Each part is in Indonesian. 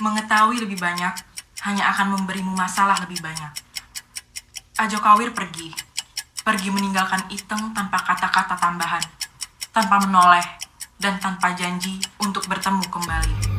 Mengetahui lebih banyak hanya akan memberimu masalah lebih banyak. Ajo Kawir pergi meninggalkan Iteng tanpa kata-kata tambahan, tanpa menoleh, dan tanpa janji untuk bertemu kembali.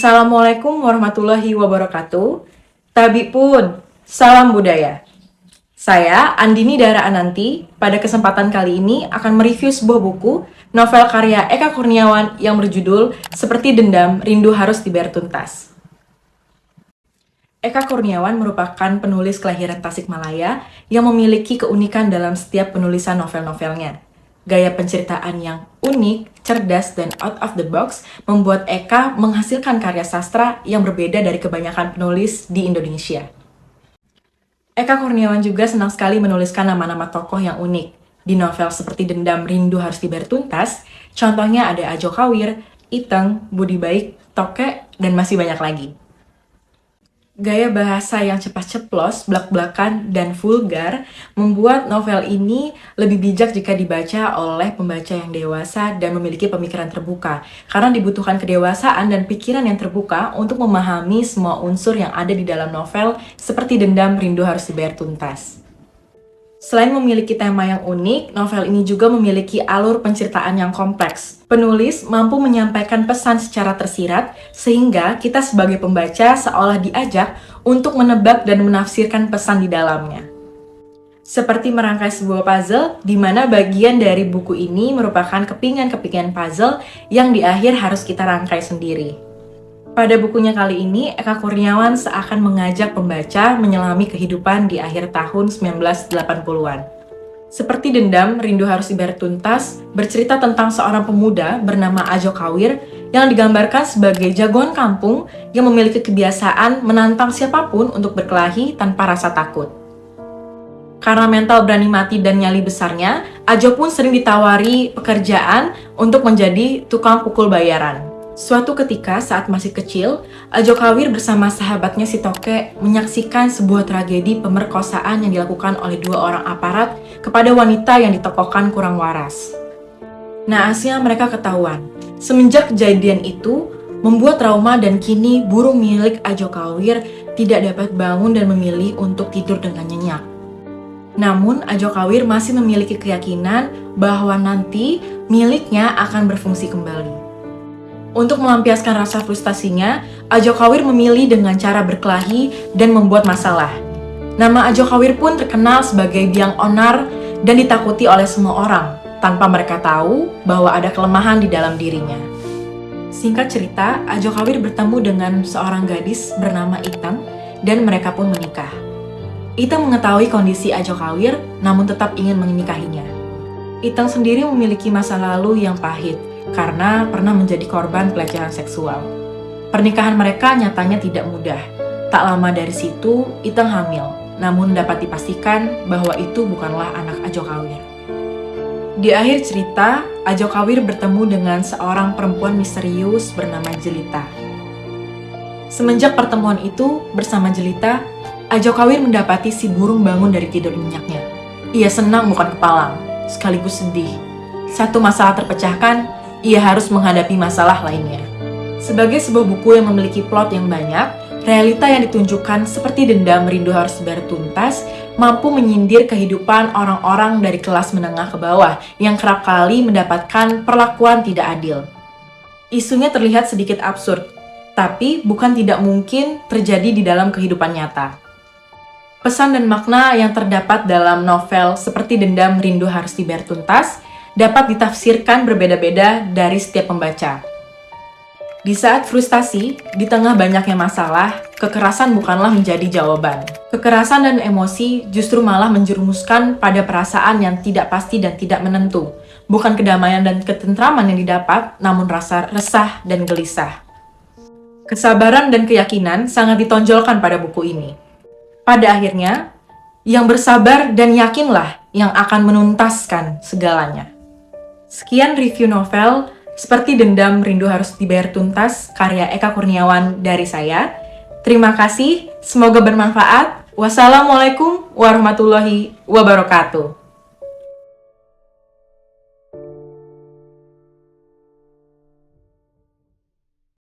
Assalamualaikum warahmatullahi wabarakatuh. Tabi pun, salam budaya. Saya Andini Dara Ananti, pada kesempatan kali ini akan mereview sebuah buku novel karya Eka Kurniawan yang berjudul Seperti Dendam, Rindu Harus Dibayar Tuntas. Eka Kurniawan merupakan penulis kelahiran Tasikmalaya yang memiliki keunikan dalam setiap penulisan novel-novelnya. Gaya penceritaan yang unik, cerdas, dan out of the box membuat Eka menghasilkan karya sastra yang berbeda dari kebanyakan penulis di Indonesia. Eka Kurniawan juga senang sekali menuliskan nama-nama tokoh yang unik. Di novel seperti Dendam Rindu Harus Dibayar Tuntas, contohnya ada Ajo Kawir, Iteng, Budi Baik, Toke, dan masih banyak lagi. Gaya bahasa yang cepat ceplos, blak-blakan, dan vulgar membuat novel ini lebih bijak jika dibaca oleh pembaca yang dewasa dan memiliki pemikiran terbuka, karena dibutuhkan kedewasaan dan pikiran yang terbuka untuk memahami semua unsur yang ada di dalam novel seperti Dendam Rindu Harus Dibayar Tuntas. Selain memiliki tema yang unik, novel ini juga memiliki alur penceritaan yang kompleks. Penulis mampu menyampaikan pesan secara tersirat, sehingga kita sebagai pembaca seolah diajak untuk menebak dan menafsirkan pesan di dalamnya. Seperti merangkai sebuah puzzle, di mana bagian dari buku ini merupakan kepingan-kepingan puzzle yang di akhir harus kita rangkai sendiri. Pada bukunya kali ini, Eka Kurniawan seakan mengajak pembaca menyelami kehidupan di akhir tahun 1980-an. Seperti Dendam, Rindu Harus Dibayar Tuntas, bercerita tentang seorang pemuda bernama Ajo Kawir yang digambarkan sebagai jagoan kampung yang memiliki kebiasaan menantang siapapun untuk berkelahi tanpa rasa takut. Karena mental berani mati dan nyali besarnya, Ajo pun sering ditawari pekerjaan untuk menjadi tukang pukul bayaran. Suatu ketika saat masih kecil, Ajo Kawir bersama sahabatnya si Toke menyaksikan sebuah tragedi pemerkosaan yang dilakukan oleh dua orang aparat kepada wanita yang ditokohkan kurang waras. Naasnya mereka ketahuan. Semenjak kejadian itu, membuat trauma dan kini burung milik Ajo Kawir tidak dapat bangun dan memilih untuk tidur dengan nyenyak. Namun, Ajo Kawir masih memiliki keyakinan bahwa nanti miliknya akan berfungsi kembali. Untuk melampiaskan rasa frustasinya, Ajo Kawir memilih dengan cara berkelahi dan membuat masalah. Nama Ajo Kawir pun terkenal sebagai biang onar dan ditakuti oleh semua orang, tanpa mereka tahu bahwa ada kelemahan di dalam dirinya. Singkat cerita, Ajo Kawir bertemu dengan seorang gadis bernama Iteng dan mereka pun menikah. Iteng mengetahui kondisi Ajo Kawir, namun tetap ingin menikahinya. Iteng sendiri memiliki masa lalu yang pahit, karena pernah menjadi korban pelecehan seksual. Pernikahan mereka nyatanya tidak mudah. Tak lama dari situ, Iteng hamil, namun dapat dipastikan bahwa itu bukanlah anak Ajo Kawir. Di akhir cerita, Ajo Kawir bertemu dengan seorang perempuan misterius bernama Jelita. Semenjak pertemuan itu, bersama Jelita, Ajo Kawir mendapati si burung bangun dari tidur nyenyaknya. Ia senang bukan kepalang, sekaligus sedih. Satu masalah terpecahkan, ia harus menghadapi masalah lainnya. Sebagai sebuah buku yang memiliki plot yang banyak, realita yang ditunjukkan seperti Dendam Rindu Harus Dibayar Tuntas mampu menyindir kehidupan orang-orang dari kelas menengah ke bawah yang kerap kali mendapatkan perlakuan tidak adil. Isunya terlihat sedikit absurd, tapi bukan tidak mungkin terjadi di dalam kehidupan nyata. Pesan dan makna yang terdapat dalam novel seperti Dendam Rindu Harus Dibayar Tuntas dapat ditafsirkan berbeda-beda dari setiap pembaca. Di saat frustasi, di tengah banyaknya masalah, kekerasan bukanlah menjadi jawaban. Kekerasan dan emosi justru malah menjerumuskan pada perasaan yang tidak pasti dan tidak menentu. Bukan kedamaian dan ketentraman yang didapat, namun rasa resah dan gelisah. Kesabaran dan keyakinan sangat ditonjolkan pada buku ini. Pada akhirnya, yang bersabar dan yakinlah yang akan menuntaskan segalanya. Sekian review novel Seperti Dendam Rindu Harus Dibayar Tuntas, karya Eka Kurniawan dari saya. Terima kasih, semoga bermanfaat. Wassalamualaikum warahmatullahi wabarakatuh.